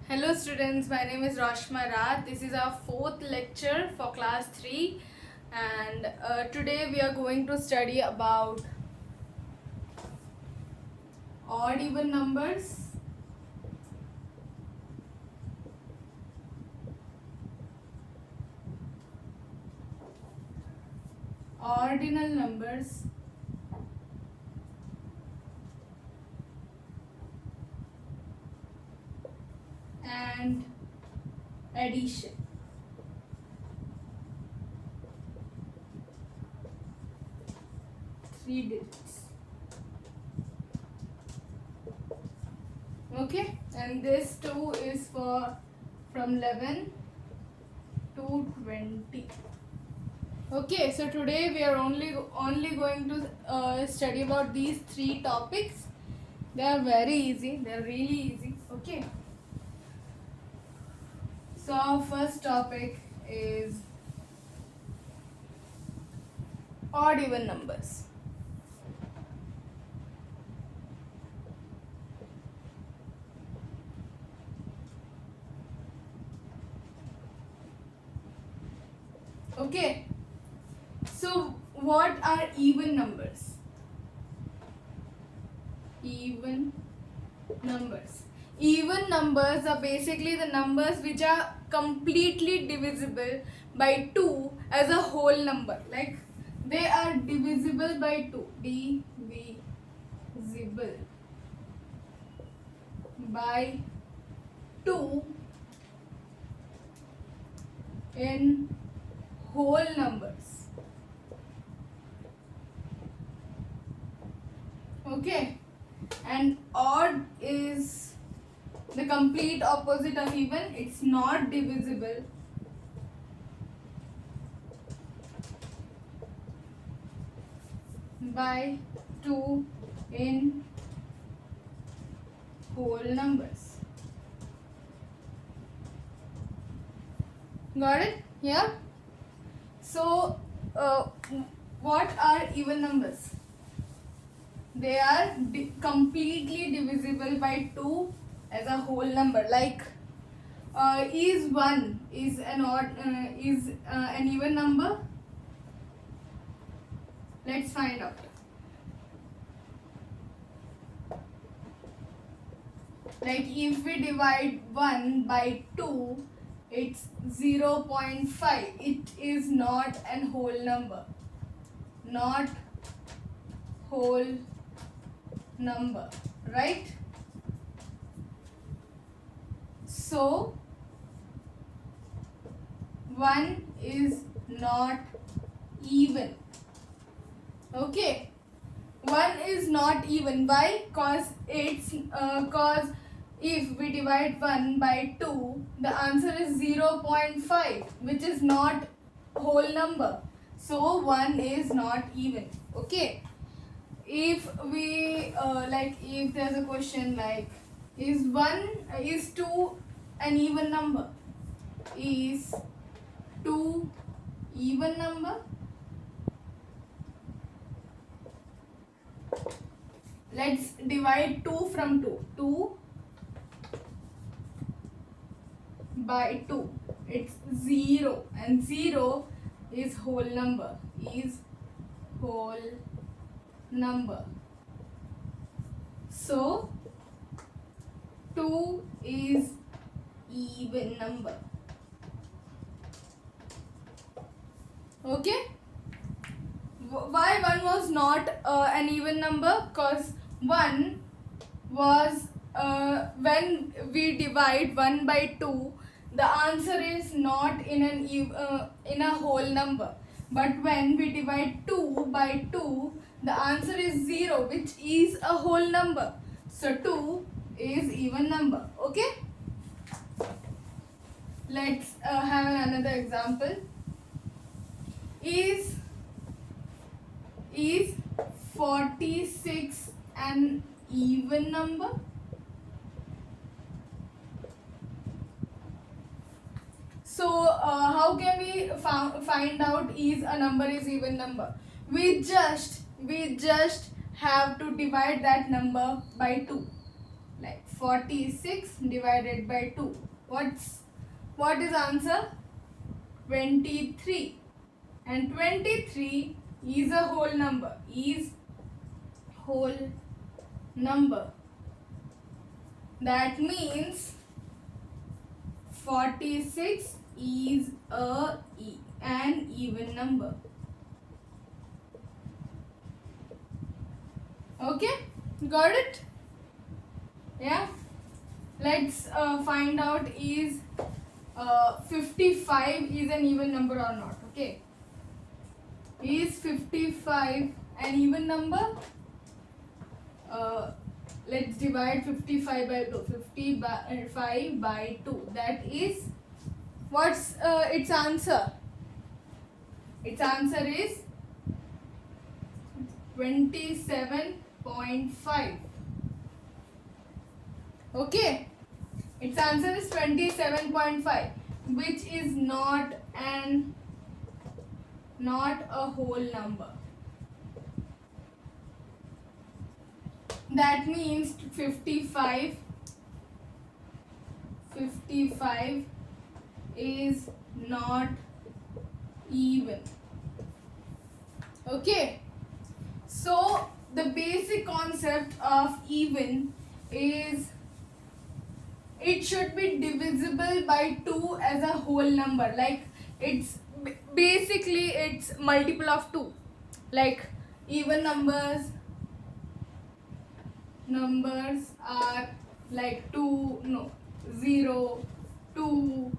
Hello students, my name is Rashma Rath. This is our fourth lecture for class 3 and today we are going to study about odd even numbers, ordinal numbers, and addition. Three digits. Okay, and this too is for from 11 to 20. Okay, so today we are only going to study about these three topics. They are very easy. They are really easy. Okay. So our first topic is odd even numbers. Okay. So what are even numbers? Even numbers. Even numbers are basically the numbers which are completely divisible by 2 as a whole number. Like they are divisible by 2. Divisible by 2 in whole numbers. Okay, and odd is the complete opposite of even. It's not divisible by 2 in whole numbers. Got it? Yeah. So what are even numbers? They are completely divisible by 2 as a whole number. Like is 1 is an odd is an even number? Let's find out. Like if we divide 1 by 2, it's 0.5. It is not an whole number. Not whole number, right? So 1 is not even. Okay, 1 is not even. Why? Cause if we divide 1 by 2, the answer is 0.5, which is not whole number. So 1 is not even. Okay. If we if there's a question like is 2 an even number? Is 2 even number? Let's divide 2 from 2. 2 by 2. It's 0 and 0 is whole number. Is whole number. So 2 is even number. Okay. Why 1 was not an even number? Because 1 was when we divide 1 by 2, the answer is not in a whole number. But when we divide 2 by 2, the answer is 0, which is a whole number. So 2 is even number. Okay. Let's have another example. Is 46 an even number? So how can we find out is a number is even number? We just have to divide that number by 2. Let's 46 divided by 2. What is answer? 23. And 23 is a whole number. Is whole number. That means 46 is an even number. Okay, got it? Yeah. Let's find out is 55 is an even number or not. Okay. Is 55 an even number? Let's divide 55 by 2. 55 by 2. That is, what's its answer? Its answer is 27.5. Okay. Its answer is 27.5, which is not a whole number. That means 55 is not even. Okay. So the basic concept of even is it should be divisible by 2 as a whole number. Like it's basically it's multiple of 2. Like even numbers are like 0, 2,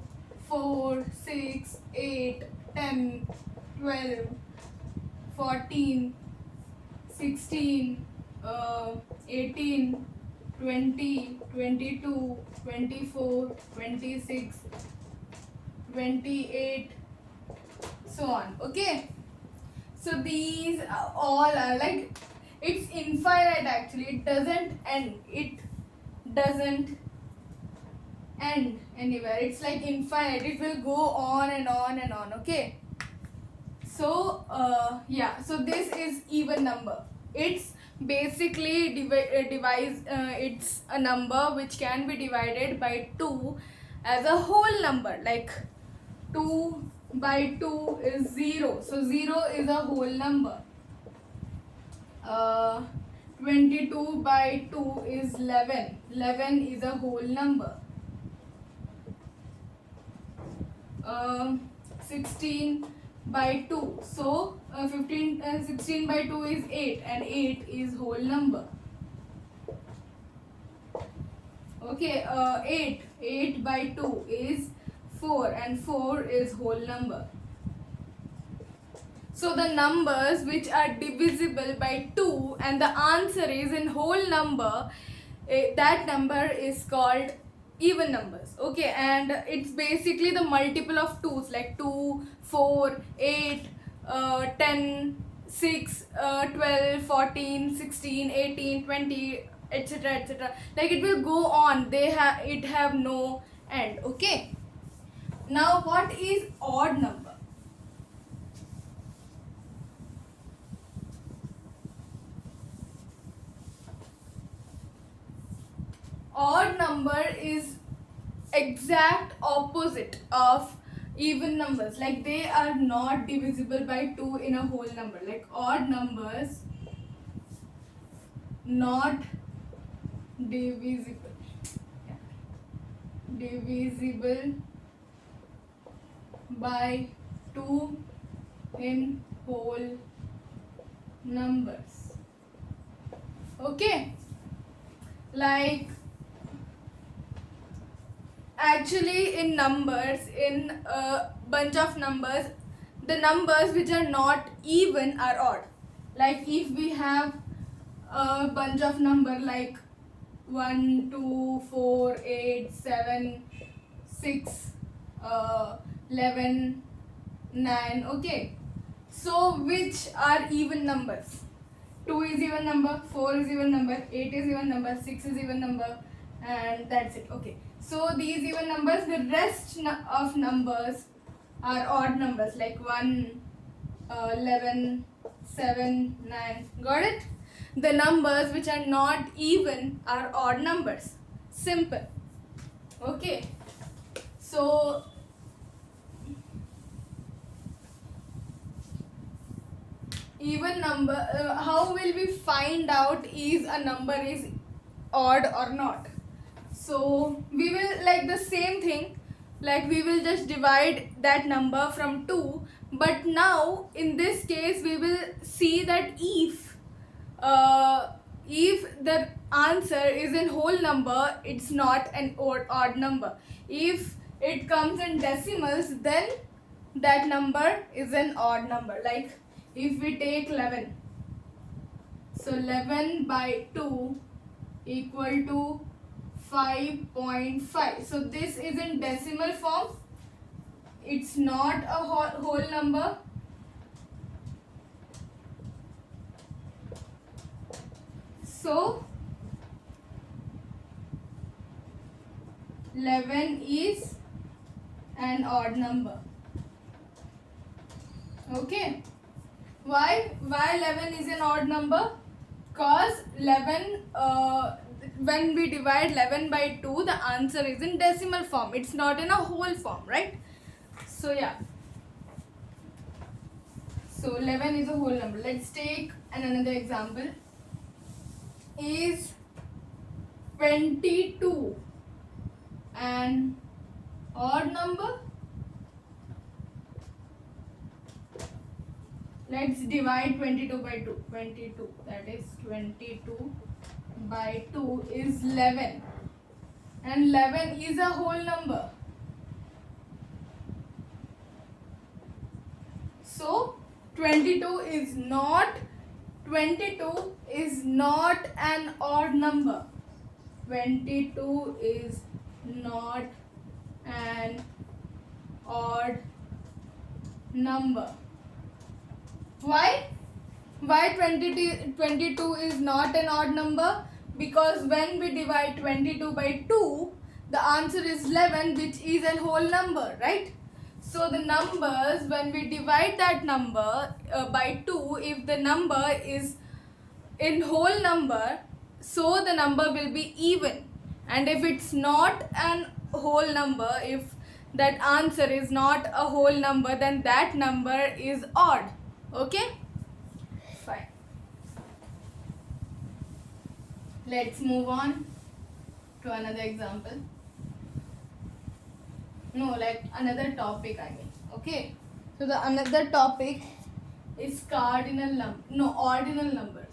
4, 6, 8, 10, 12, 14, 16, 18, 20, 22, 24, 26, 28, so on. Okay. So these all are like, it's infinite actually. It doesn't end anywhere. It's like infinite. It will go on and on and on. Okay. So yeah. So this is even number. It's basically it's a number which can be divided by 2 as a whole number. Like 2 by 2 is 0. So 0 is a whole number. 22 by 2 is 11. 11 is a whole number. 16 by 2. So 16 by 2 is 8, and 8 is whole number. Okay, 8 by 2 is 4, and 4 is whole number. So the numbers which are divisible by 2 and the answer is in whole number, that number is called even numbers. Okay, and it's basically the multiple of 2's, like 2, 4, 8, 10, 6, 12, 14, 16, 18, 20, etc, etc. Like it will go on. It have no end. Okay. Now what is odd number? Odd number is exact opposite of even numbers. Like they are not divisible by 2 in a whole number. Like odd numbers not divisible by 2 in whole numbers. Okay. Like actually in numbers, in a bunch of numbers, the numbers which are not even are odd. Like if we have a bunch of number like 1, 2, 4, 8, 7, 6, 11, 9. Okay. So which are even numbers? 2 is even number, 4 is even number, 8 is even number, 6 is even number, and that's it. Okay. So these even numbers, the rest of numbers are odd numbers like 1, 11, 7, 9. Got it? The numbers which are not even are odd numbers. Simple. Okay. So even number, how will we find out is a number is odd or not? So we will, like the same thing, like we will just divide that number from 2, but now in this case we will see that if the answer is in whole number, it's not an odd number. If it comes in decimals, then that number is an odd number. Like if we take 11, so 11 by 2 equal to 5.5. So this is in decimal form, it's not a whole number. So 11 is an odd number. Okay. Why 11 is an odd number? Because 11, when we divide 11 by 2, the answer is in decimal form. It's not in a whole form, right? So yeah. So 11 is a whole number. Let's take another example. Is 22 an odd number? Let's divide 22 by 2. 22, that is 22 by 2 is 11. And 11 is a whole number. So 22 is not an odd number. 22 is not an odd number. Why 22 is not an odd number? Because when we divide 22 by 2, the answer is 11, which is a whole number, right? So the numbers, when we divide that number by 2, if the number is in whole number, so the number will be even. And if it's not an whole number, if that answer is not a whole number, then that number is odd. Okay? Fine. Let's move on to another example. No, like another topic, I mean. Okay? So the another topic is ordinal numbers.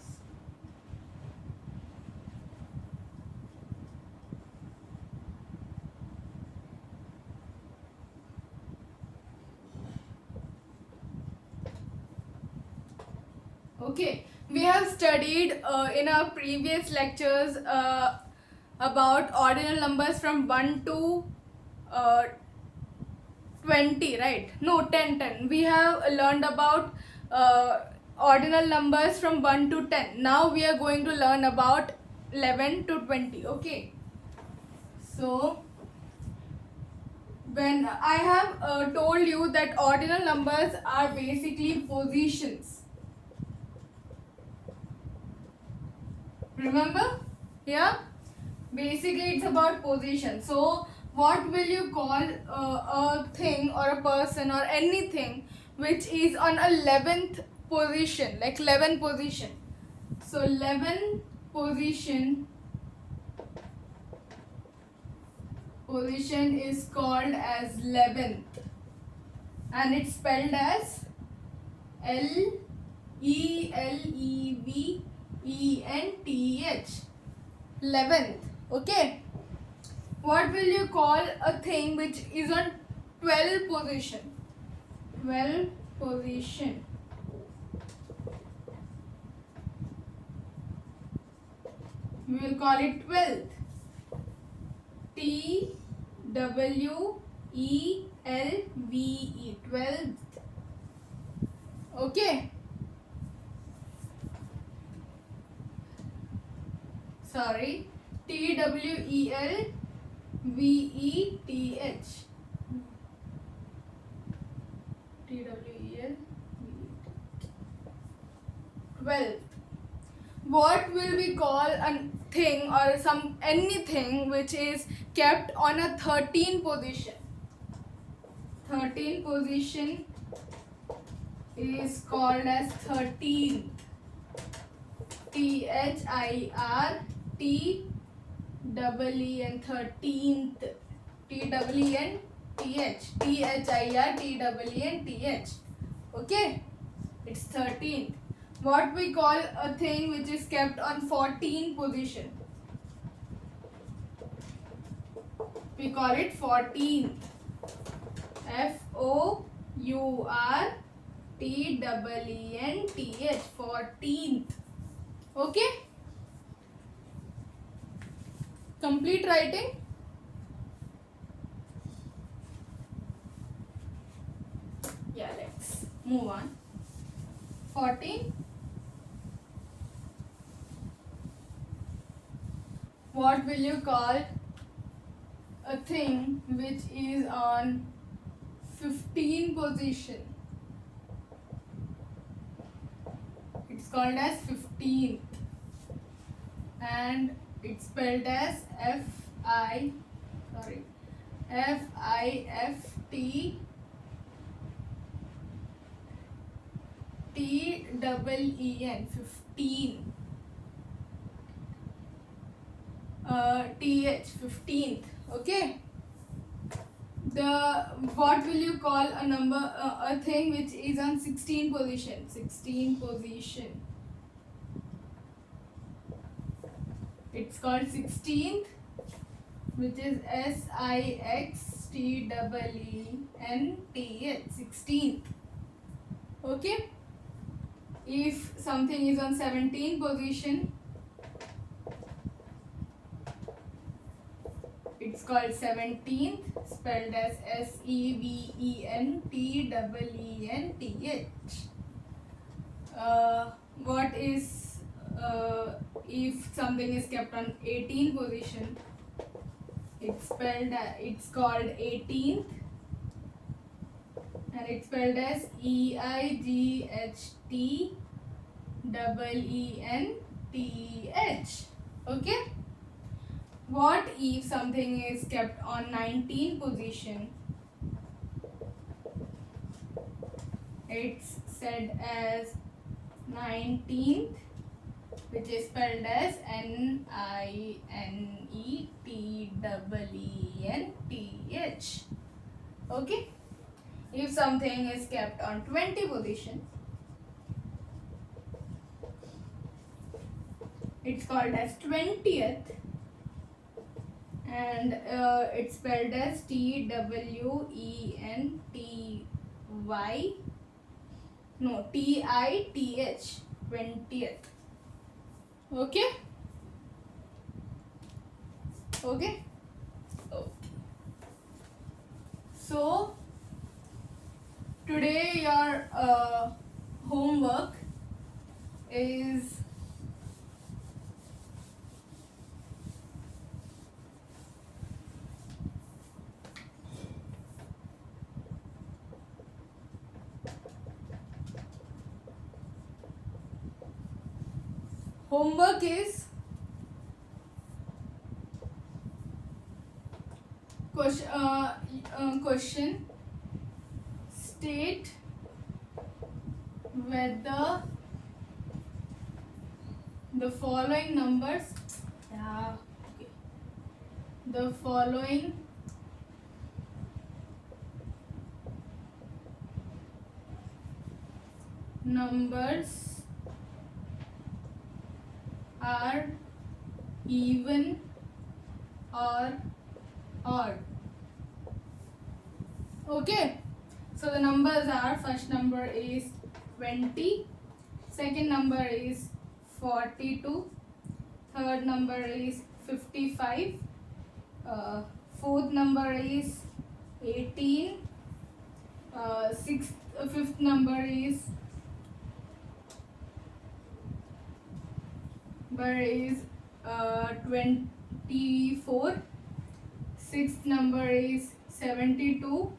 Okay, we have studied in our previous lectures about ordinal numbers from 1 to 20, right? No, 10. We have learned about ordinal numbers from 1 to 10. Now we are going to learn about 11 to 20. Okay. So when I have told you that ordinal numbers are basically positions. Remember? Yeah? Basically it's about position. So what will you call a thing or a person or anything which is on 11th position, like 11 position? So 11 position is called as 11th, and it's spelled as LEVENTH. 11th. Okay. What will you call a thing which is on 12th position? 12th position. We will call it 12th. TWELVE. 12th. Okay. Sorry. TWELVETH. 12th. What will we call a thing or anything which is kept on a 13 position. 13 position is called as 13th. THIRTEEN 13th. TEEN THIRTEEN. Okay, it's 13th. What we call a thing which is kept on 14 position? We call it 14th. FOURTEENTH. 14th. Okay. Complete writing. Yeah, let's move on. 14. What will you call a thing which is on 15 position? It's called as 15th, and it's spelled as FIFT TEEN 15. TH 15th. Okay. What will you call a number, a thing which is on 16 position? 16 position. It's called 16th, which is SIXTEENTH. 16th. Okay. If something is on 17 position, it's called 17th, spelled as SEVENTEENTH. What is if something is kept on 18 position? It's called 18th, and it's spelled as EIGHTEENTH. Okay. What if something is kept on 19 position? It's said as 19th, which is spelled as NINETEENTH. Okay. If something is kept on 20 position, it's called as 20th, and it's spelled as TWENTY. No, TITH. 20th. Okay. Okay. So today your homework is question. State whether the following numbers, the following numbers are even or odd. Okay. So the numbers are, first number is 20, second number is 42, third number is 55, fourth number is 18, fifth number is 24, sixth number is 72,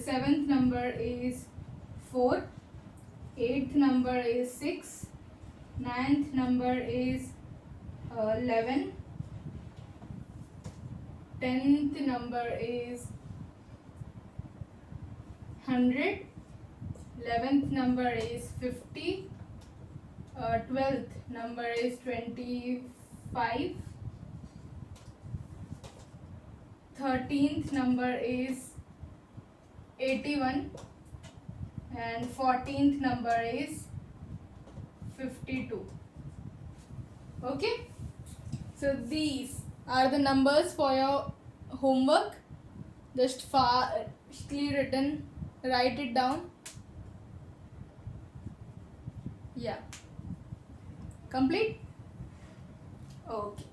seventh number is 4, eighth number is 6, Ninth number is 11. 10th number is 100. 11th number is 50. 12th number is 25. 13th number is 81. And 14th number is 52. Okay, so these are the numbers for your homework. Just fastly written, write it down. Yeah, complete. Okay,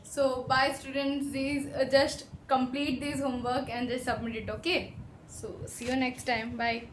so bye students. These just complete this homework and just submit it. Okay, so see you next time. Bye.